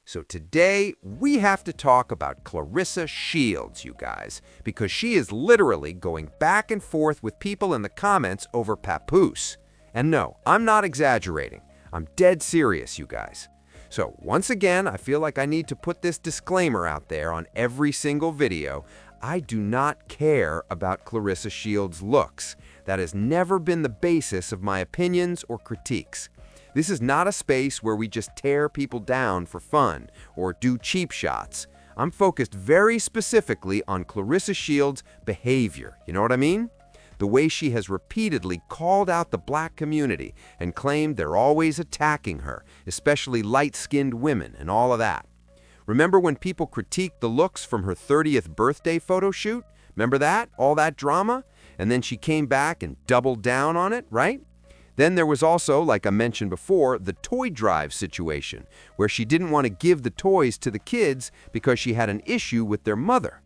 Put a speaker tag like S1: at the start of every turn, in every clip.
S1: So today, we have to talk about Claressa Shields, you guys, because she is literally going back and forth with people in the comments over Papoose. And no, I'm not exaggerating. I'm dead serious, you guys. So once again, I feel like I need to put this disclaimer out there on every single video. I do not care about Claressa Shields' looks. That has never been the basis of my opinions or critiques. This is not a space where we just tear people down for fun or do cheap shots. I'm focused very specifically on Claressa Shields' behavior, you know what I mean? The way she has repeatedly called out the black community and claimed they're always attacking her, especially light-skinned women and all of that. Remember when people critiqued the looks from her 30th birthday photo shoot? Remember that? All that drama? And then she came back and doubled down on it, right? Then there was also, like I mentioned before, the toy drive situation, where she didn't want to give the toys to the kids because she had an issue with their mother.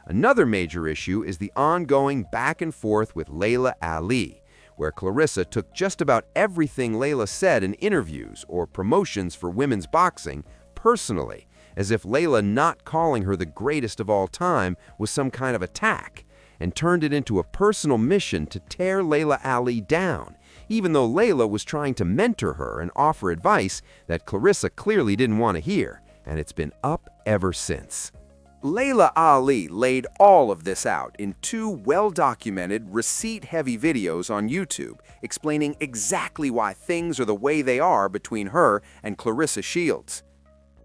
S1: Another major issue is the ongoing back and forth with Laila Ali, where Claressa took just about everything Laila said in interviews or promotions for women's boxing personally, as if Laila not calling her the greatest of all time was some kind of attack, and turned it into a personal mission to tear Laila Ali down, even though Laila was trying to mentor her and offer advice that Claressa clearly didn't want to hear, and it's been up ever since. Laila Ali laid all of this out in two well-documented, receipt-heavy videos on YouTube, explaining exactly why things are the way they are between her and Claressa Shields.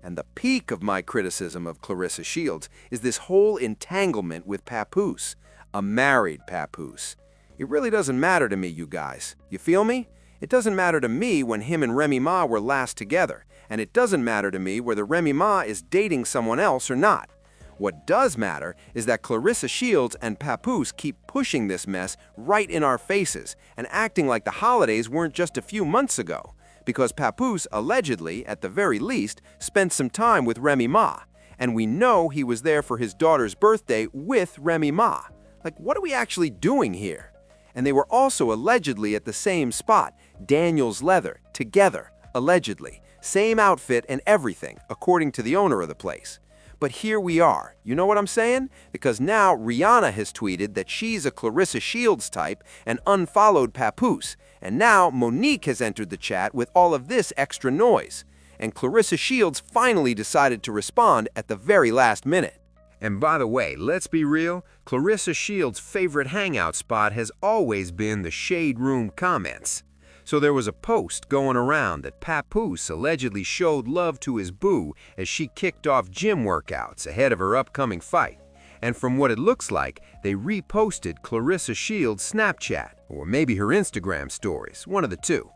S1: And the peak of my criticism of Claressa Shields is this whole entanglement with Papoose, a married Papoose. It really doesn't matter to me, you guys. You feel me? It doesn't matter to me when him and Remy Ma were last together, and it doesn't matter to me whether Remy Ma is dating someone else or not. What does matter is that Claressa Shields and Papoose keep pushing this mess right in our faces and acting like the holidays weren't just a few months ago, because Papoose allegedly, at the very least, spent some time with Remy Ma, and we know he was there for his daughter's birthday with Remy Ma. Like, what are we actually doing here? And they were also allegedly at the same spot, Daniel's Leather, together, allegedly. Same outfit and everything, according to the owner of the place. But here we are, you know what I'm saying? Because now Rihanna has tweeted that she's a Claressa Shields type and unfollowed Papoose. And now Monique has entered the chat with all of this extra noise. And Claressa Shields finally decided to respond at the very last minute. And by the way, let's be real, Claressa Shields' favorite hangout spot has always been the Shade Room comments. So there was a post going around that Papoose allegedly showed love to his boo as she kicked off gym workouts ahead of her upcoming fight. And from what it looks like, they reposted Claressa Shields' Snapchat, or maybe her Instagram stories, one of the two.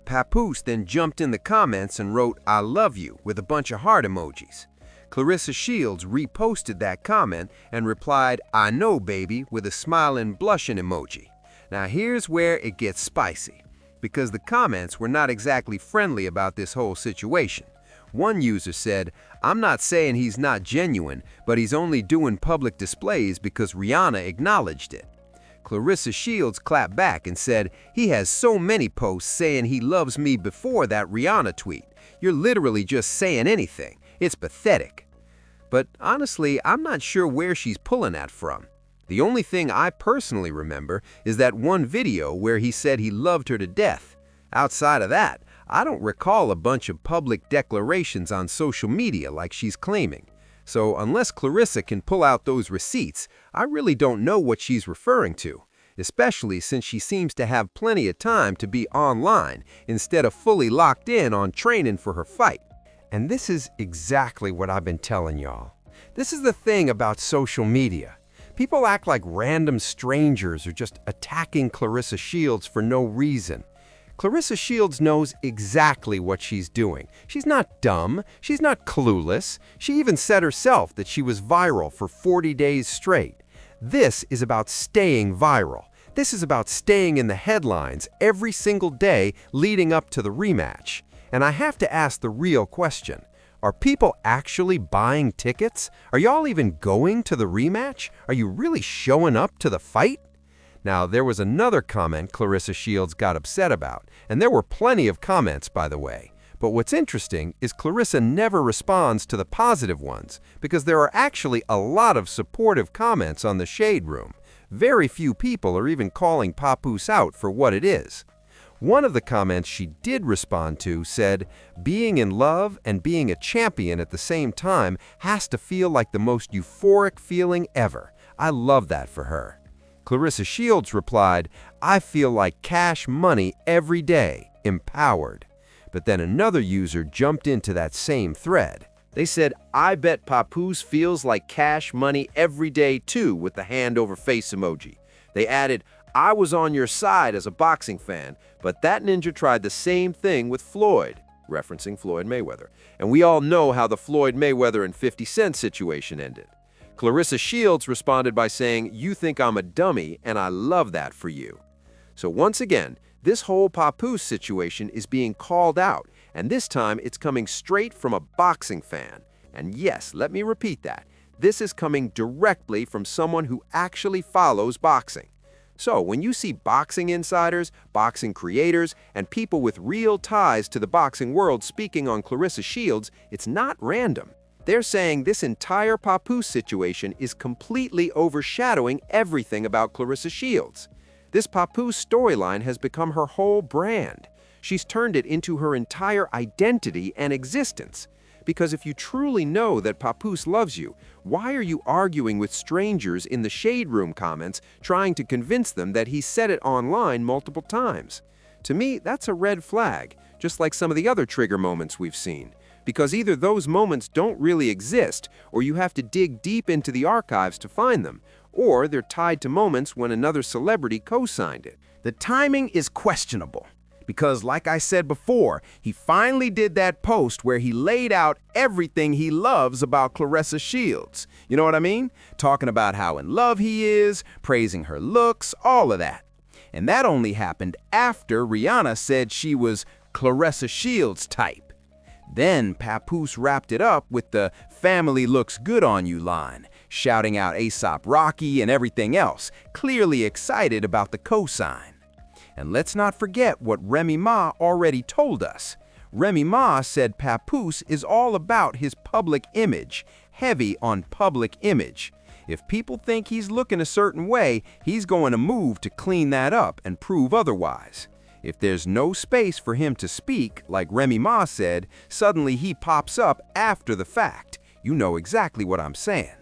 S1: Papoose then jumped in the comments and wrote, "I love you," with a bunch of heart emojis. Claressa Shields reposted that comment and replied, "I know, baby," with a smiling, blushing emoji. Now here's where it gets spicy, because the comments were not exactly friendly about this whole situation. One user said, "I'm not saying he's not genuine, but he's only doing public displays because Rihanna acknowledged it." Claressa Shields clapped back and said, "He has so many posts saying he loves me before that Rihanna tweet. You're literally just saying anything. It's pathetic." But honestly, I'm not sure where she's pulling that from. The only thing I personally remember is that one video where he said he loved her to death. Outside of that, I don't recall a bunch of public declarations on social media like she's claiming. So unless Claressa can pull out those receipts, I really don't know what she's referring to, especially since she seems to have plenty of time to be online instead of fully locked in on training for her fight. And this is exactly what I've been telling y'all. This is the thing about social media. People act like random strangers are just attacking Claressa Shields for no reason. Claressa Shields knows exactly what she's doing. She's not dumb. She's not clueless. She even said herself that she was viral for 40 days straight. This is about staying viral. This is about staying in the headlines every single day leading up to the rematch. And I have to ask the real question. Are people actually buying tickets? Are y'all even going to the rematch? Are you really showing up to the fight? Now, there was another comment Claressa Shields got upset about, and there were plenty of comments, by the way. But what's interesting is Claressa never responds to the positive ones because there are actually a lot of supportive comments on the Shade Room. Very few people are even calling Papoose out for what it is. One of the comments she did respond to said, "Being in love and being a champion at the same time has to feel like the most euphoric feeling ever. I love that for her." Claressa Shields replied, "I feel like cash money every day, empowered." But then another user jumped into that same thread. They said, "I bet Papoose feels like cash money every day too," with the hand over face emoji. They added, "I was on your side as a boxing fan, but that ninja tried the same thing with Floyd," referencing Floyd Mayweather. And we all know how the Floyd Mayweather and 50 Cent situation ended. Claressa Shields responded by saying, "You think I'm a dummy, and I love that for you." So once again, this whole Papoose situation is being called out, and this time it's coming straight from a boxing fan. And yes, let me repeat that. This is coming directly from someone who actually follows boxing. So when you see boxing insiders, boxing creators, and people with real ties to the boxing world speaking on Claressa Shields, it's not random. They're saying this entire Papoose situation is completely overshadowing everything about Claressa Shields. This Papoose storyline has become her whole brand. She's turned it into her entire identity and existence. Because if you truly know that Papoose loves you, why are you arguing with strangers in the Shade Room comments trying to convince them that he said it online multiple times? To me, that's a red flag, just like some of the other trigger moments we've seen. Because either those moments don't really exist, or you have to dig deep into the archives to find them, or they're tied to moments when another celebrity co-signed it.
S2: The timing is questionable. Because, like I said before, he finally did that post where he laid out everything he loves about Claressa Shields. You know what I mean? Talking about how in love he is, praising her looks, all of that. And that only happened after Rihanna said she was Claressa Shields type. Then Papoose wrapped it up with the "family looks good on you" line, shouting out A$AP Rocky and everything else, clearly excited about the cosign. And let's not forget what Remy Ma already told us. Remy Ma said Papoose is all about his public image, heavy on public image. If people think he's looking a certain way, he's going to move to clean that up and prove otherwise. If there's no space for him to speak, like Remy Ma said, suddenly he pops up after the fact. You know exactly what I'm saying.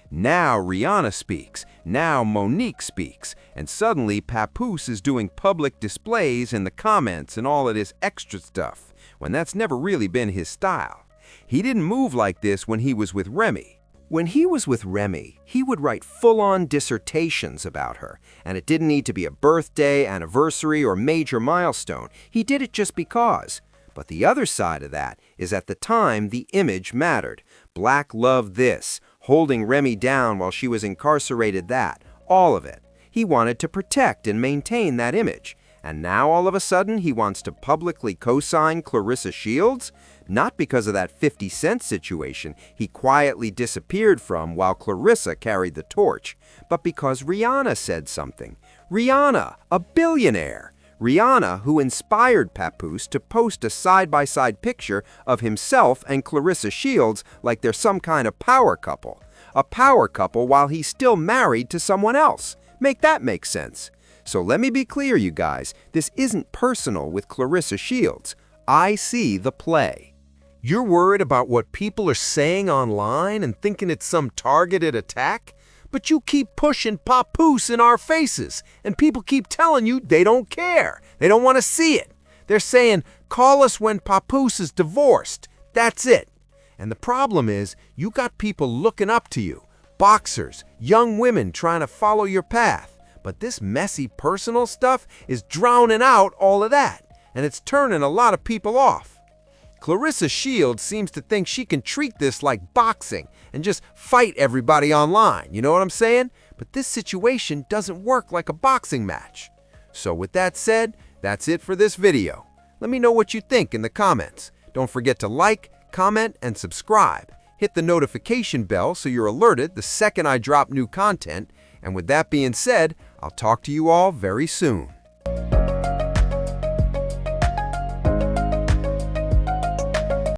S2: Now Rihanna speaks, now Monique speaks, and suddenly Papoose is doing public displays in the comments and all of this extra stuff, when that's never really been his style. He didn't move like this when he was with Remy. When he was with Remy, he would write full-on dissertations about her, and it didn't need to be a birthday, anniversary, or major milestone. He did it just because. But the other side of that is at the time the image mattered. Black loved this, holding Remy down while she was incarcerated that, all of it. He wanted to protect and maintain that image. And now all of a sudden he wants to publicly co-sign Claressa Shields? Not because of that 50 Cent situation he quietly disappeared from while Claressa carried the torch, but because Rihanna said something. Rihanna, a billionaire. Rihanna, who inspired Papoose to post a side-by-side picture of himself and Claressa Shields like they're some kind of power couple. A power couple while he's still married to someone else. Make that make sense. So let me be clear, you guys. This isn't personal with Claressa Shields. I see the play. You're worried about what people are saying online and thinking it's some targeted attack? But you keep pushing Papoose in our faces, and people keep telling you they don't care. They don't want to see it. They're saying, call us when Papoose is divorced. That's it. And the problem is, you got people looking up to you, boxers, young women trying to follow your path. But this messy personal stuff is drowning out all of that, and it's turning a lot of people off. Claressa Shields seems to think she can treat this like boxing and just fight everybody online, you know what I'm saying? But this situation doesn't work like a boxing match. So with that said, that's it for this video. Let me know what you think in the comments. Don't forget to like, comment, and subscribe. Hit the notification bell so you're alerted the second I drop new content. And with that being said, I'll talk to you all very soon.